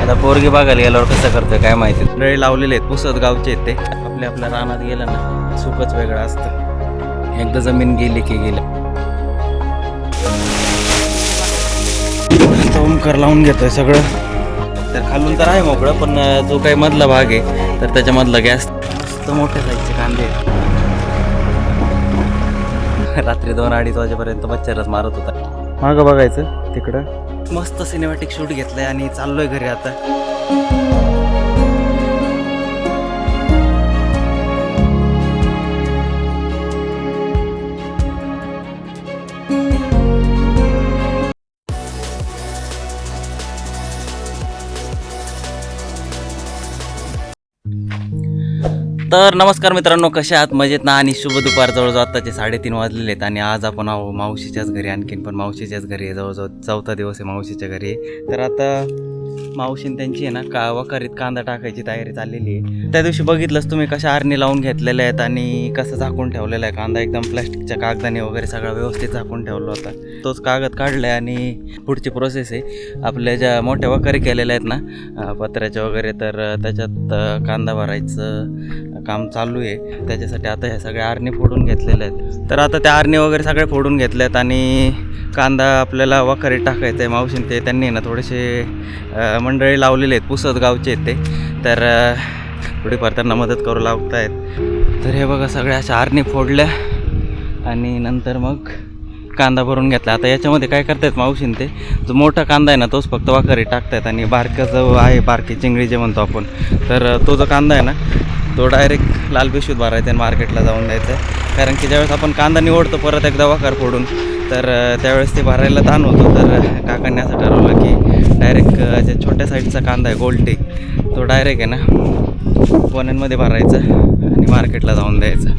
आता पोरगी बघायला गेल्यावर कसं करतोय काय माहिती. नळी लावलेले आहेत, पुसत गावचे आहेत ते. आपल्या रानात गेलं ना सुखच वेगळं असतं. एकदा जमीन गेली की गेलं. ओमकार लावून घेतोय सगळं. तर खालून तर आहे मोकळं, पण जो काही मधला भाग आहे तर त्याच्यामधला गॅस मस्त मोठ्या साईजचे कांदे. रात्री 2-2:30 वाजेपर्यंत मच्छरच मारत होता. मागं बघायचं तिकडं मस्त सिनेमॅटिक शूट घेतलंय आणि चाललोय घरी आता. तर नमस्कार मित्रांनो, कशा आहात? मजेत ना? आणि शुभ दुपार. जवळजवळ आत्ताचे 3:30 वाजलेले आहेत आणि आज आपण आहो मावशीच्याच घरी. आणखीन पण मावशीच्याच घरी आहे. जवळजवळ 4था दिवस आहे मावशीच्या घरी. तर आता मावशीन त्यांची आहे ना वखारीत कांदा टाकायची तयारी चाललेली आहे. त्या दिवशी बघितलंच तुम्ही कशा आरणी लावून घेतलेल्या आहेत आणि कसं झाकून ठेवलेला आहे कांदा. एकदम प्लॅस्टिकच्या कागदाने वगैरे सगळा व्यवस्थित झाकून ठेवला होता. तोच कागद काढलाय आणि पुढची प्रोसेस आहे आपल्या ज्या मोठ्या वखारी केलेल्या आहेत ना पत्र्याच्या वगैरे, तर त्याच्यात कांदा भरायचं काम चालू आहे. त्याच्यासाठी आता ह्या सगळ्या आरणी फोडून घेतलेल्या आहेत. तर आता त्या आरणी वगैरे सगळे फोडून घेतल्यात आणि कांदा आपल्याला वखारीत टाकायचा आहे. मावशीन ते त्यांनी ना थोडेसे मंडळी लावलेले आहेत, पुसत गावचे आहेत ते. तर थोडीफार त्यांना मदत करू लागत आहेत. तर हे बघा सगळ्या अशा आरणी फोडल्या आणि नंतर मग कांदा भरून घेतला. आता याच्यामध्ये काय करतायत मावशीन ते, जो मोठा कांदा आहे ना तोच फक्त वखारीत टाकतायत आणि बारका जो आहे बारकी चिंगळी जे म्हणतो आपण, तर तो जो कांदा आहे ना तो डायरेक्ट लाल पिशवीत भरायचा आणि मार्केटला जाऊन द्यायचा आहे. कारण की ज्यावेळेस आपण कांदा निवडतो परत एकदा वखार फोडून, तर त्यावेळेस ते भरायला ताण होतो. तर काकांनी असं ठरवलं की डायरेक्ट जे छोट्या साईजचा कांदा आहे गोल्टी, तो डायरेक्ट आहे ना गोण्यांमध्ये भरायचा आणि मार्केटला जाऊन द्यायचा.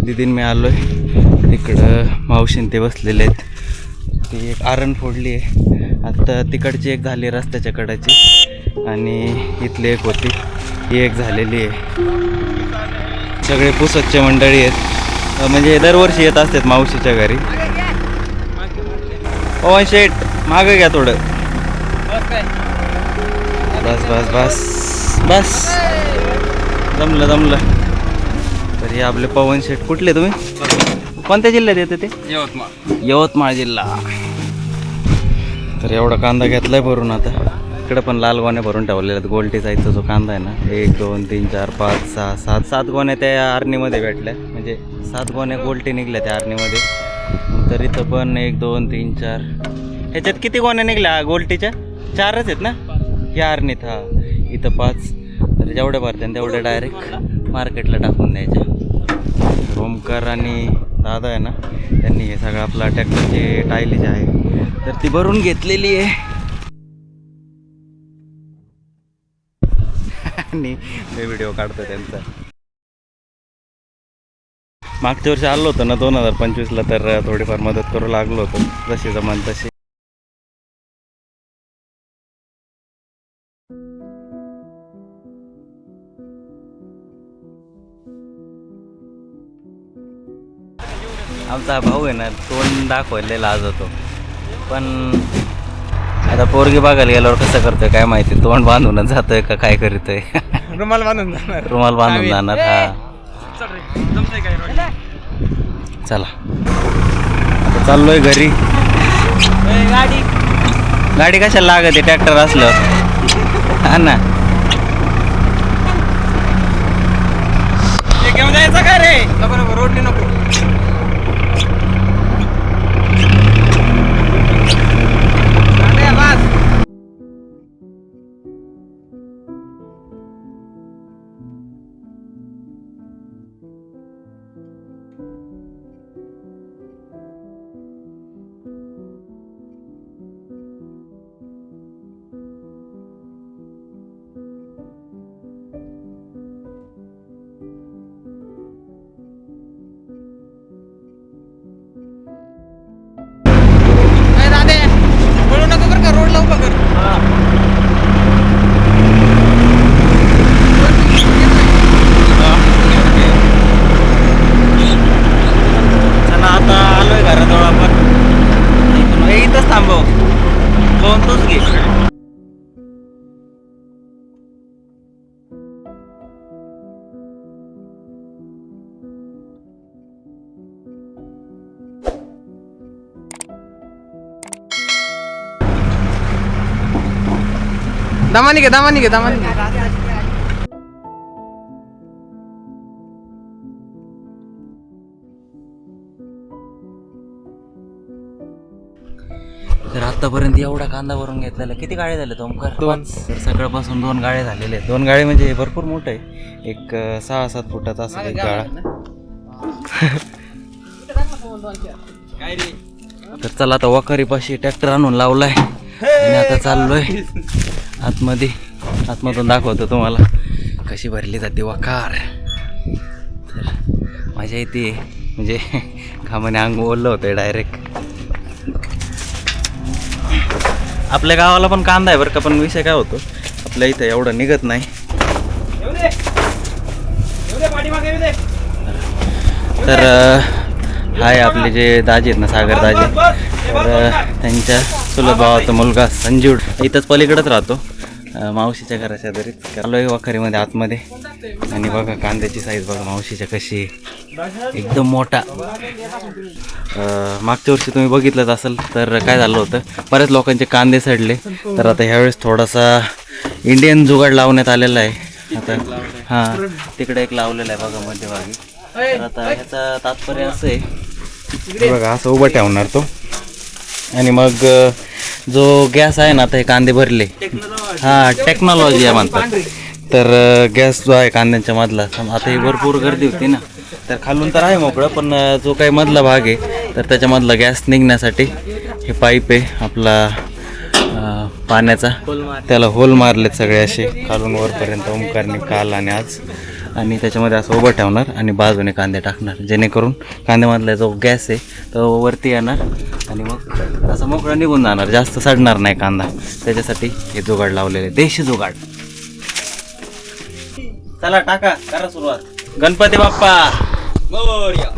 दिदीन मी आलो आहे तिकडं, मावशीन ते बसलेले आहेत. ती एक आरण फोडली आहे आता. तिकडची एक झाली रस्त्याच्या कडाची आणि इथली एक होती, ही एक झालेली आहे. सगळे पुसतचे मंडळी आहेत, म्हणजे दरवर्षी येत असतात मावशीच्या घरी. पवन शेठ मागं घ्या थोडं. बस बस बस बस, जमलं. तर हे आपले पवन शेठ. कुठले तुम्ही? कोणत्या जिल्ह्यात येते ते? यवतमाळ जिल्हा. तर एवढा कांदा घेतलाय भरून. आता इकडे पण लाल गोण्या भरून ठेवलेल्या आहेत. गोल्टी साईजचा जो कांदा आहे ना, 1 2 3 4 5 6 7 गोण्या त्या आरणीमध्ये भेटल्या. म्हणजे 7 गोण्या गोल्टी निघल्या त्या आरणीमध्ये. तर इथं पण 1 2 3 4, ह्याच्यात किती गोण्या निघल्या गोल्टीच्या? 4च आहेत ना या आरणीत. हा, इथं 5. तर जेवढे भरते तेवढे डायरेक्ट मार्केटला टाकून द्यायचे. ओमकार आणि दादा आहे ना, त्यांनी हे सगळं आपला ट्रॅक्टरची टायली जी आहे तर ती भरून घेतलेली आहे. आणि मी व्हिडिओ काढतो त्यांचा. मागच्या वर्षी आलो होतो ना 2025ला, तर थोडीफार मदत करू लागलो होतो जशी जमान तशी. आमचा भाऊ आहे ना तोंड दाखवायला लाज होतो, पण आता पोरगी बघायला गेल्यावर कसं करतोय काय माहिती. तोंड बांधूनच जातोय का काय करतोय. रुमाल बांधून जाणार. हा चला आता चाललोय घरी. गाडी कशाला लागते ट्रॅक्टर असलं. हा ना, घेऊन जायचं का रे? नको रोडने नको. दमानी घे दमानी घे दमानी घे. तर आतापर्यंत एवढा कांदा भरून घेतलेला. किती गाळे झाले ओमकार? 2. तर सकाळपासून 2 गाळे झालेले आहेत. 2 गाळे म्हणजे भरपूर मोठं आहे. एक 6-7 फुटाचा असा एक गाळा. तर चला आता वखारीपाशी ट्रॅक्टर आणून लावलाय आणि आता चाललोय आतमध्ये. आतमधून दाखवतो तुम्हाला कशी भरली जाते वखार. तर मजा येते, म्हणजे घामाने अंग ओललं होतं डायरेक्ट. आपल्या गावाला पण कांदा आहे बरं का, पण विषय काय होतो आपल्या इथं एवढं निघत नाही. तर हाय आपले जे दाजी आहेत ना, सागर दाजी, तर त्यांच्या चुलत भावाचा मुलगा संजीव इथंच पलीकडेच राहतो, मावशीच्या घराच्या शेजारीच. आलोय वखारीमध्ये आतमध्ये. आणि बघा कांद्याची साईज बघा मावशीच्या कशी आहे, एकदम मोठा. मागच्या वर्षी तुम्ही बघितलंच असेल तर काय झालं होतं, बऱ्याच लोकांचे कांदे सडले. तर आता ह्यावेळेस थोडासा इंडियन जुगाड लावण्यात आलेला आहे. आता हां तिकडे एक लावलेला आहे बघा मध्यभागी. तर आता ह्याचं तात्पर्य असं आहे बघा, असं उभं ठेवणार तो. आणि मग जो गॅस आहे ना, आता हे कांदे भरले, हां टेक्नॉलॉजी आहे म्हणतात. तर गॅस जो आहे कांद्यांच्या मधला, आता ही भरपूर गर्दी होती ना, तर खालून तर आहे मोकळं, पण जो काही मधला भाग आहे तर त्याच्यामधला गॅस निघण्यासाठी हे पाईप आहे आपला पाण्याचा, त्याला होल मारलेत सगळे असे खालून वरपर्यंत ओमकारने काल आणि आज. आणि त्याच्यामध्ये असं उभं ठेवणार आणि बाजूने कांदे टाकणार, जेणेकरून कांद्यामधला जो गॅस आहे तो वरती येणार आणि मग असं मोकळं निघून जाणार, जास्त सडणार नाही कांदा. त्याच्यासाठी हे जुगाड लावलेले, देशी जुगाड. चला टाका, करा सुरुवात. गणपती बाप्पा मोरया.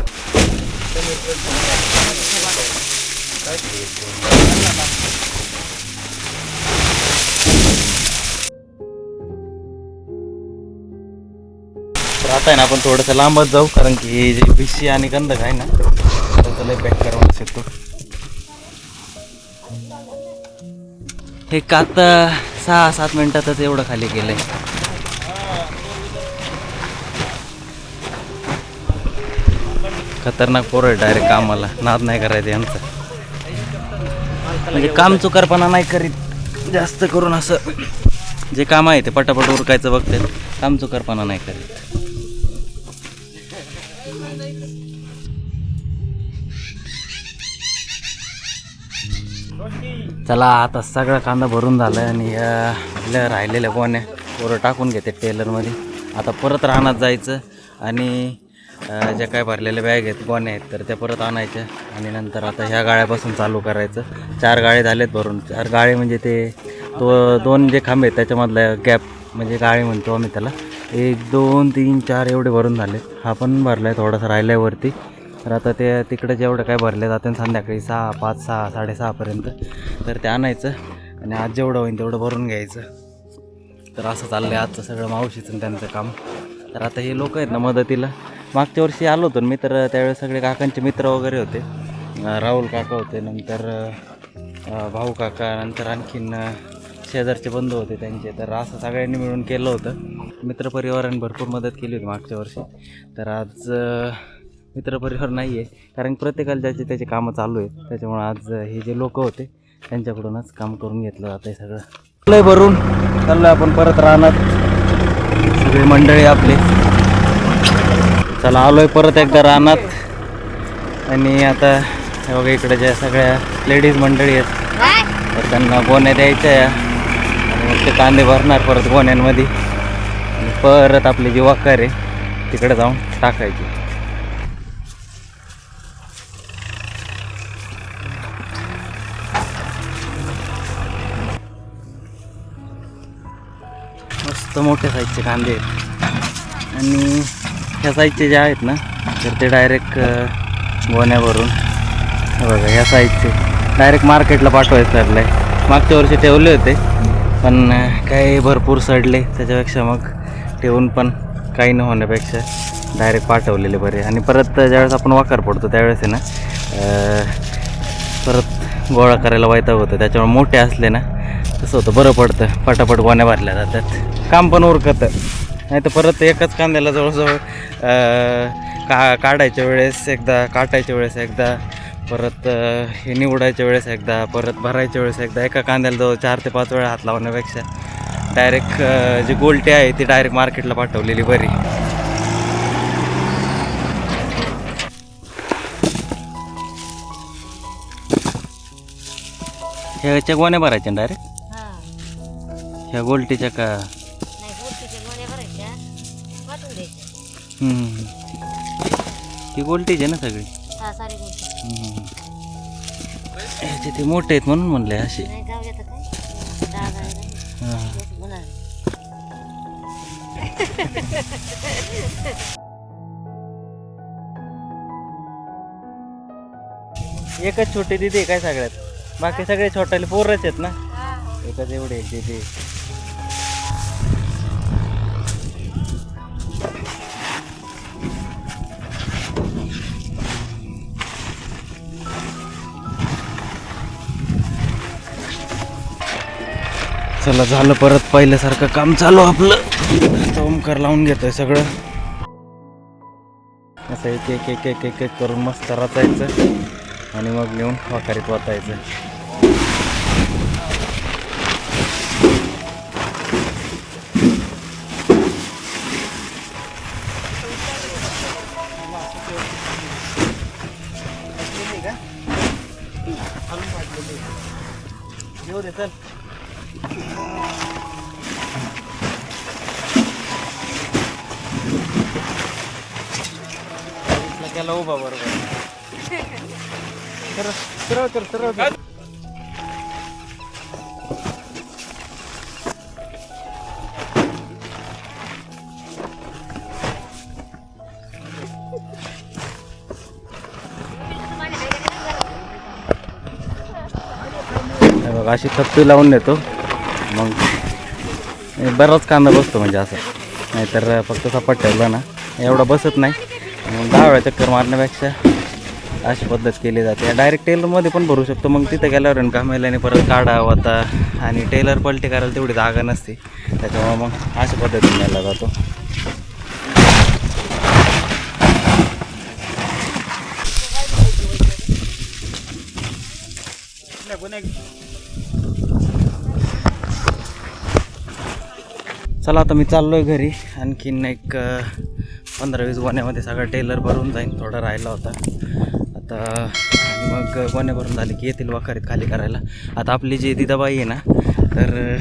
तर आता आहे ना आपण थोडंसं लांबच जाऊ, कारण की हे जे भिशी आणि गंधक आहे ना त्याचं लय पॅक करावं शकतो. हे आता 6-7 मिनिटातच एवढं खाली गेलंय. खतरनाक पोरं आहे, डायरेक्ट कामाला नाद नाही करायचं यांचं. म्हणजे काम चुकारपणा नाही करीत, जास्त करून असं जे काम आहे ते पटापट उरकायचं बघते, काम चुकारपणा नाही करीत. चला आता सगळा कांदा भरून झाला आणि आपल्या राहिलेल्या गोण्या पोरं टाकून घेते टेलरमध्ये. आता परत रानात जायचं आणि ज्या काय भरलेल्या बॅग आहेत गोण्या आहेत तर त्या परत आणायच्या. आणि नंतर आता ह्या गाळ्यापासून चालू करायचं. 4 गाळे झालेत भरून. 4 गाळे म्हणजे ते 2 जे खांबे आहेत त्याच्यामधला गॅप म्हणजे गाळे म्हणतो आम्ही त्याला. 1 2 3 4 एवढे भरून झालेत. हा पण भरला आहे, थोडासा राहिला आहे वरती. तर आता ते तिकडे जेवढं काय भरले जाते संध्याकाळी 6 5 6 6:30पर्यंत तर ते आणायचं आणि आज जेवढं होईल तेवढं भरून घ्यायचं. तर असं चाललं आहे आजचं सगळं मावशीचं त्यांचं काम. तर आता हे लोक आहेत ना मदतीला. मागच्या वर्षी आलो होतो मी, तर त्यावेळेस सगळे काकांचे मित्र वगैरे होते. राहुल काका होते, नंतर भाऊ काका, नंतर आणखीन शेजारचे बंधू होते त्यांचे. तर असं सगळ्यांनी मिळून केलं होतं. मित्रपरिवाराने भरपूर मदत केली होती मागच्या वर्षी. तर आज मित्रपरिवार नाही आहे, कारण प्रत्येकाला ज्याचे त्याचे कामं चालू आहेत. त्याच्यामुळे आज हे जे लोक होते त्यांच्याकडूनच काम करून घेतलं जातं आहे सगळं. लय भरून चाललं आपण परत राहणार सगळी मंडळी आपली. चला आलोय परत एकदा रानात. आणि आता हे बघा इकडे ज्या सगळ्या लेडीज मंडळी आहेत तर त्यांना गोण्या द्यायच्या या आणि मग ते कांदे भरणार परत गोण्यांमध्ये आणि परत आपली जी वखार आहे तिकडे जाऊन टाकायची. मस्त मोठ्या साईजचे कांदे आहेत आणि ह्या साईजचे जे आहेत ना तर ते डायरेक्ट गोण्या भरून बघा ह्या साईजचे डायरेक्ट मार्केटला पाठवायचं ठरलं आहे. मागच्या वर्षी ठेवले होते पण काही भरपूर सडले, त्याच्यापेक्षा मग ठेवून पण काही न होण्यापेक्षा डायरेक्ट पाठवलेले बरे. आणि परत ज्यावेळेस आपण वाकार पडतो त्यावेळेस आहे ना परत गोळा करायला वैताग होतं. त्याच्यामुळे मोठे असले ना तसं होतं, बरं पडतं, पटापट गोण्या भरल्या जातात, काम पण उरकतं. नाही तर परत एकाच कांद्याला जवळजवळ काढायच्या वेळेस एकदा, काटायच्या वेळेस एकदा, परत हे निवडायच्या वेळेस एकदा, परत भरायच्या वेळेस एकदा, एका कांद्याला जवळ 4 ते 5 वेळा हात लावण्यापेक्षा डायरेक्ट जी गोल्टी आहे ती डायरेक्ट मार्केटला पाठवलेली बरी. ह्याच्या गोण्या भरायच्या डायरेक्ट ह्या गोल्टीच्या का? ही गोल्टीच आहे ना सगळी. ह्याचे ते मोठे आहेत म्हणून म्हणले असे. एकच छोटी दिदी काय सगळ्यात, बाकी सगळे छोट्याले पोरच आहेत ना. एकच एवढे एक दिदी. चला झालं परत पहिल्यासारखं काम चालू आपलं. आता ओमकार लावून घेतोय सगळं. असं एक एक एक एक एक एक करून मस्त रचायचं आणि मग नेऊन वाखारीत वाचायचं. येऊ दे चल. केला उभा बरोबर. सरळ कर सरळ कर. बघा अशी थप्पी लावून देतो मग बराच कांदा बसतो, म्हणजे असं. नाहीतर फक्त सपाट ठेवला ना एवढा बसत नाही. मग 10 वेळा चक्कर मारण्यापेक्षा अशी पद्धत केली जाते. डायरेक्ट टेलरमध्ये पण भरू शकतो. मग तिथं गेल्यावर कामायला परत काढा होता आणि टेलर पलटी करायला तेवढी जागा नसते, त्याच्यामुळे मग अशा पद्धतीने नेला जातो. चला आता मी चाललोय घरी. आणखीन एक 15-20 गोण्यामध्ये सगळा टेलर भरून जाईन. थोडा राहिला होता आता. मग गोण्या भरून झाली की येतील वाखारीत खाली करायला. आता आपली जी दिदाबाई आहे ना, तर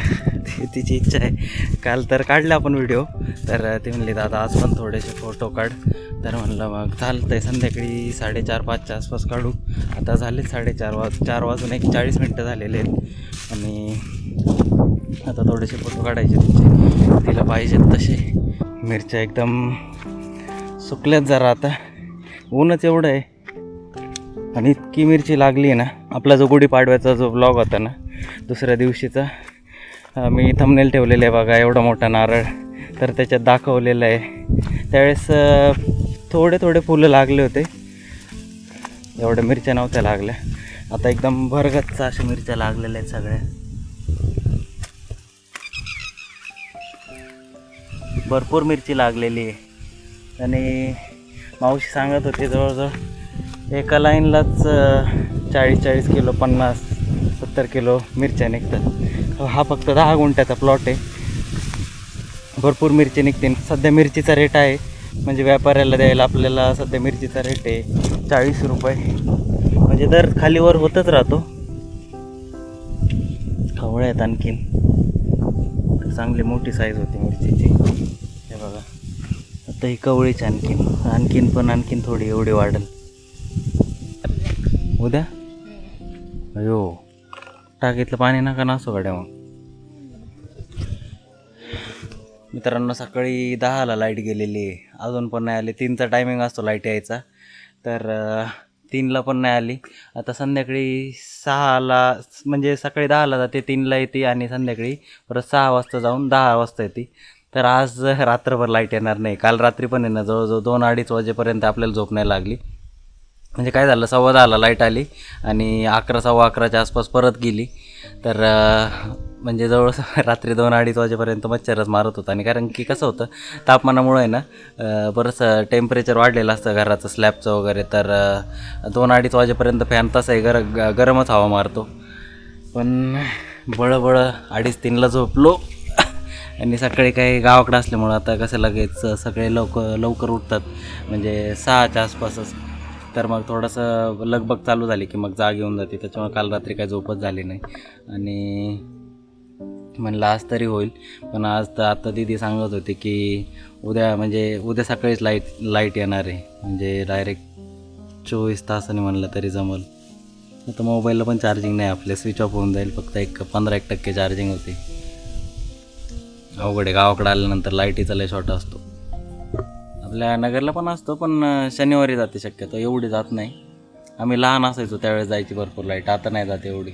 तिची इच्छा आहे. काल तर काढले आपण व्हिडिओ, तर ते म्हणले दादा आज पण थोडेसे फोटो काढ. तर म्हणलं मग चालतं आहे. संध्याकाळी 4:30-5च्या आसपास काढू. आता झाले 4:30 वाजून 40 मिनटं झालेले आहेत आणि आता थोडेसे फोटो काढायचे तिचे. तिला पाहिजेत तसे. मिरच्या एकदम सुकल्यात जरा, आता ऊनच एवढं आहे आणि इतकी मिरची लागली आहे ना. आपला जो गुढीपाडव्याचा जो ब्लॉग होता ना दुसऱ्या दिवशीचा, मी थंबनेल ठेवलेलं आहे बघा, एवढा मोठा नारळ. तर त्याच्यात दाखवलेलं आहे त्यावेळेस थोडे थोडे फुलं लागले होते, एवढ्या मिरच्या नव्हत्या लागल्या. आता एकदम भरगच्च अशा मिरच्या लागलेल्या आहेत सगळ्या. भरपूर मिरची लागलेली आहे आणि मावशी सांगत होते जवळजवळ एका लाईनलाच 40 किलो 50-70 किलो मिरच्या निघतात. हा फक्त 10 गुंठ्याचा प्लॉट आहे. भरपूर मिरची निघते. सध्या मिरचीचा रेट आहे, म्हणजे व्यापाऱ्याला द्यायला आपल्याला सध्या मिरचीचा रेट आहे 40 रुपये. म्हणजे दर खालीवर होतच राहतो. खवळ्या आहेत आणखीन, चांगली मोठी साईज होती मिरचीची. हे बघा आता ही कवळीच आणखीन थोडी एवढी वाढेल उद्या. अयो टाकीतलं पाणी नका नासो गाड्या. मग मित्रांनो सकाळी 10ला लाईट गेलेली आहे, अजून पण नाही आली. 3चा टायमिंग असतो लाईट यायचा. तर 3ला पण नाही आली. आता संध्याकाळी 6ला म्हणजे सकाळी 10ला जाते, 3ला येते आणि संध्याकाळी परत 6 वाजता जाऊन 10 वाजता येते. तर आज रात्रभर लाईट येणार नाही. काल रात्री पण आहे ना जवळजवळ 2-2:30 वाजेपर्यंत आपल्याला झोप नाही लागली. म्हणजे काय झालं, 10:15ला लाईट आली आणि 11-11:15च्या आसपास परत गेली. तर म्हणजे जवळ रात्री 2-2:30 वाजेपर्यंत मच्छरच मारत होता. आणि कारण की कसं होतं, तापमानामुळे आहे ना बरंच टेम्परेचर वाढलेलं असतं घराचं स्लॅबचं वगैरे. तर 2-2:30 वाजेपर्यंत फॅन तसाही गरमच हवा मारतो. पण बळबळ 2:30-3ला झोपलो आणि सकाळी काही गावाकडं असल्यामुळं आता कसं लगेच सगळे लवकर उठतात, म्हणजे 6च्या आसपासच. तर मग थोडंसं लगबग चालू झाली की मग जाग येऊन जाते. त्याच्यामुळे काल रात्री काही झोपच झाली नाही आणि म्हणलं आज तरी होईल. पण आज तर आता दीदी सांगत होते की उद्या सकाळीच लाईट येणार आहे, म्हणजे डायरेक्ट 24 तासांनी म्हणलं तरी जमल. आता मोबाईलला पण चार्जिंग नाही आपले, स्विच ऑफ होऊन जाईल. फक्त 15-1% चार्जिंग होती. अवघड आहे, गावाकडे आल्यानंतर लाईटीचा लय शॉर्ट असतो. आपल्या नगरला पण असतो, पण शनिवारी जाते शक्यतो, एवढी जात नाही. आम्ही लहान असायचो त्यावेळेस जायची भरपूर लाईट, आता नाही जाते एवढी.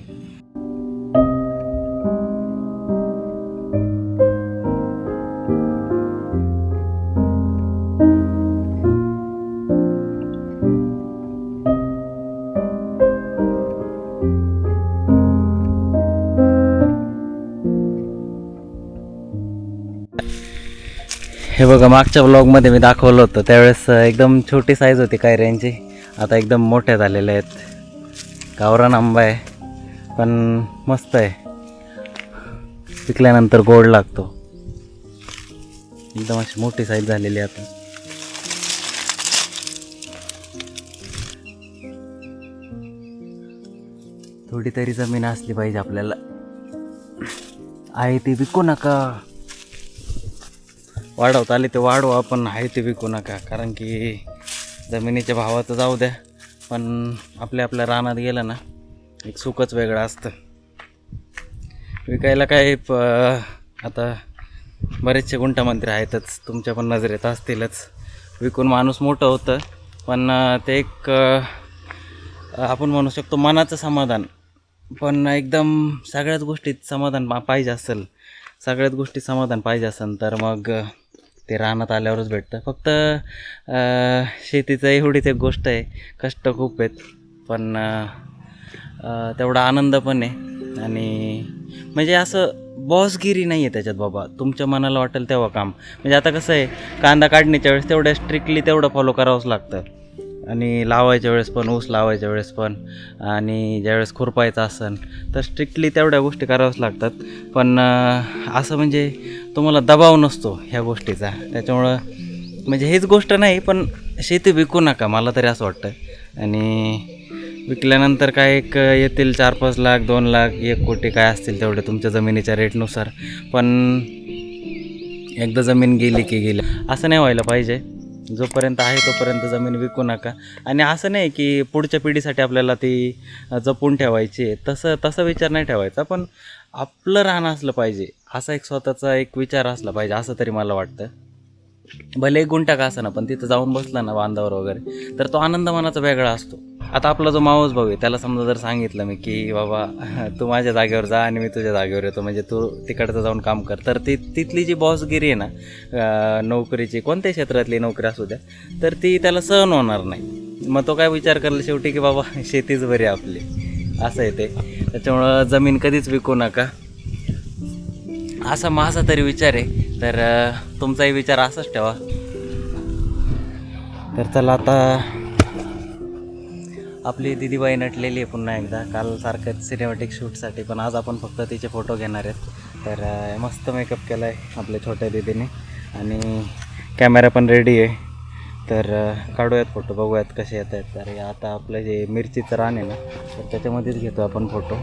हे बघा, मागच्या व्लॉगमध्ये मी दाखवलं होतं त्यावेळेस एकदम छोटी साईज होती कैऱ्यांची. आता एकदम मोठ्या झालेल्या आहेत. गावरान आंबा आहे, पण मस्त आहे. पिकल्यानंतर गोड लागतो. एकदम अशी मोठी साईज झालेली आहे आता. थोडी तरी जमीन असली पाहिजे आपल्याला. आहे ती विकू नका, वाढवता आले ते वाढवा, पण आहे ते विकू नका. कारण की जमिनीच्या भावाचं जाऊ द्या, पण आपल्या रानात गेलं ना एक सुखच वेगळं असतं. विकायला काय आता बरेचसे गुंठामंत्री आहेतच, तुमच्या पण नजरेत असतीलच. विकून माणूस मोठं होतं, पण ते एक आपण म्हणू शकतो मनाचं समाधान. पण एकदम सगळ्याच गोष्टीत समाधान पाहिजे असेल, तर मग ते रानात आल्यावरच भेटतं. फक्त शेतीचं एवढीच एक गोष्ट आहे, कष्ट खूप आहेत, पण तेवढा आनंद पण आहे. आणि म्हणजे असं बॉसगिरी नाही आहे त्याच्यात बाबा. तुमच्या मनाला वाटेल तेव्हा काम. म्हणजे आता कसं आहे, कांदा काढण्याच्या वेळेस तेवढ्या स्ट्रिक्टली तेवढं फॉलो करावंच लागतं, आणि लावायच्या वेळेस पण, ऊस लावायच्या वेळेस पण, आणि ज्यावेळेस खुरपायचं असेल तर स्ट्रिक्टली तेवढ्या गोष्टी कराव्याच लागतात. पण असं म्हणजे तुम्हाला दबाव नसतो ह्या गोष्टीचा. त्याच्यामुळं म्हणजे हेच गोष्ट नाही, पण शेती विकू नका, मला तरी असं वाटतं. आणि विकल्यानंतर काय एक येतील 4-5 लाख, 2 लाख, 1 कोटी काय असतील तेवढे तुमच्या जमिनीच्या रेटनुसार. पण एकदा जमीन गेली की गेली, असं नाही व्हायला पाहिजे. जोपर्यंत आहे तोपर्यंत जमीन विकू नका. आणि असं नाही की पुढच्या पिढीसाठी आपल्याला ती जपून ठेवायची आहे, तसा विचार नाही ठेवायचा. पण आपलं रान असलं पाहिजे, असा एक स्वतःचा एक विचार असला पाहिजे, असं तरी मला वाटतं. भले 1 गुंठा का असं ना, पण तिथं जाऊन बसला ना बांधावर वगैरे, तर तो आनंद मनाचा वेगळा असतो. आता आपला जो मावस भाऊ आहे त्याला समजा जर सांगितलं मी की बाबा तू माझ्या जागेवर जा आणि मी तुझ्या जागेवर येतो, म्हणजे तू तिकडचं जाऊन काम कर, तर तिथली जी बॉसगिरी आहे ना नोकरीची, कोणत्या क्षेत्रातली नोकरी असू द्या, तर ती त्याला सहन होणार नाही. मग तो काय विचार करेल शेवटी की बाबा शेतीच बरी आपली, असं आहे ते. त्याच्यामुळं जमीन कधीच विकू नका, असा माझा तरी विचार आहे. तर तुमचाही विचार असाच ठेवा. तर चला, आता आपली दिदीबाई नटलेली आहे पुन्हा एकदा, काल सारखं सिनेमॅटिक शूटसाठी, पण आज आपण फक्त तिचे फोटो घेणार आहेत. तर मस्त मेकअप केला आहे आपल्या छोट्या दिदीने, आणि कॅमेरा पण रेडी आहे. तर काढूयात फोटो, बघूयात कसे येत आहेत. तर आता आपलं जे मिरचीचं रान आहे ना, तर त्याच्यामध्येच घेतो आपण फोटो,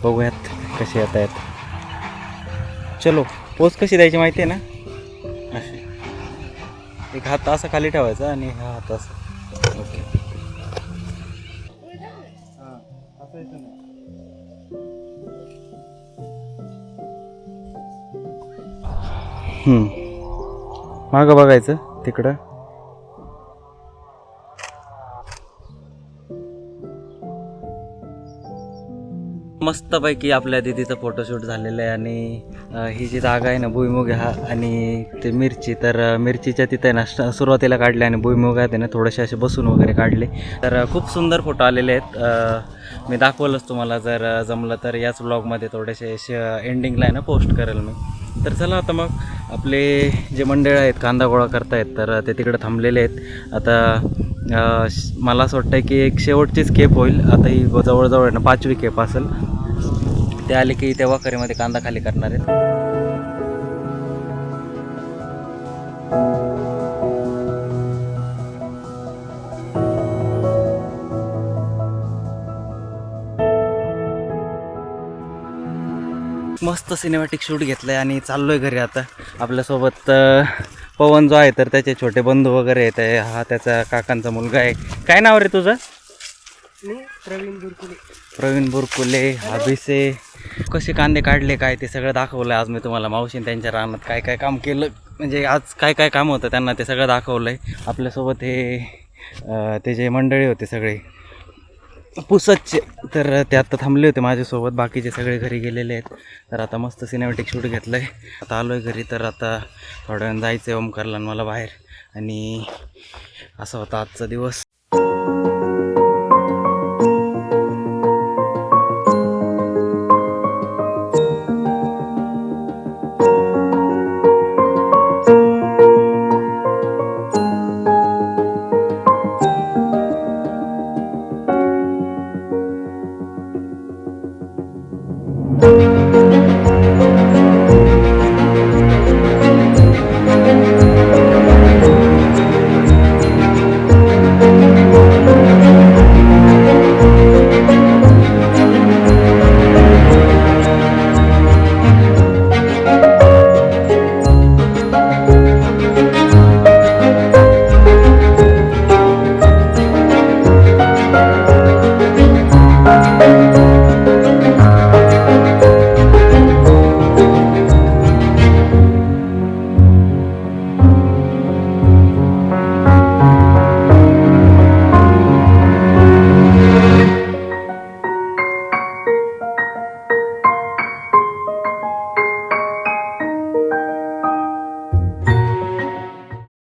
बघूयात कसे येत आहेत. चलो, पोच कशी द्यायची माहिती आहे ना, अशी एक हात असा खाली ठेवायचा आणि हा हात असं. ओके, मागं बघायचं तिकडं. मस्तपैकी आपल्या दीदीचं फोटोशूट झालेलं आहे. आणि ही जी जागा आहे ना भुईमुग हा आणि ते मिरची, तर मिरचीच्या तिथे ना सुरुवातीला काढले आणि भुईमुगात आहे ना थोडेसे असे बसून वगैरे काढले. तर खूप सुंदर फोटो आलेले आहेत. मी दाखवलंच तुम्हाला, जर जमलं तर याच ब्लॉगमध्ये थोडेसे एंडिंगला आहे ना पोस्ट करेल मी. तर चला आता मग आपले जे मंडळ आहेत कांदा गोळा करतायत तर ते तिकडे थांबलेले आहेत. आता मला असं वाटतं की एक शेवटचीच खेप होईल. आता ही जवळजवळ आहे ना 5वी खेप असेल. ते आले की त्या वाकरीमध्ये कांदा खाली करणार आहेत. मस्त सिनेमॅटिक शूट घेतलं आहे आणि चाललो आहे घरी. आता आपल्यासोबत पवन जो आहे तर त्याचे छोटे बंधू वगैरे आहेत. हा त्याचा काकांचा मुलगा आहे. काय नाव रे तुझं? प्रवीण बुरकुले. अभिषे कसे कांदे काढले काय ते सगळं दाखवलं आज मी तुम्हाला. मावशीने त्यांच्या रानात काय काय काम केलं, म्हणजे आज काय काय काम होतं त्यांना ते सगळं दाखवलं आहे. आपल्यासोबत हे ते जे मंडळी होते सगळे पुसतचे, तर ते आता थांबले होते माझ्यासोबत. बाकीचे सगळे घरी गेलेले आहेत. तर आता मस्त सिनेमॅटिक शूट घेतलं आहे. आता आलो आहे घरी. तर आता थोड्या वेळानं जायचं आहे ओमकारला मला बाहेर. आणि असा होता आजचा दिवस.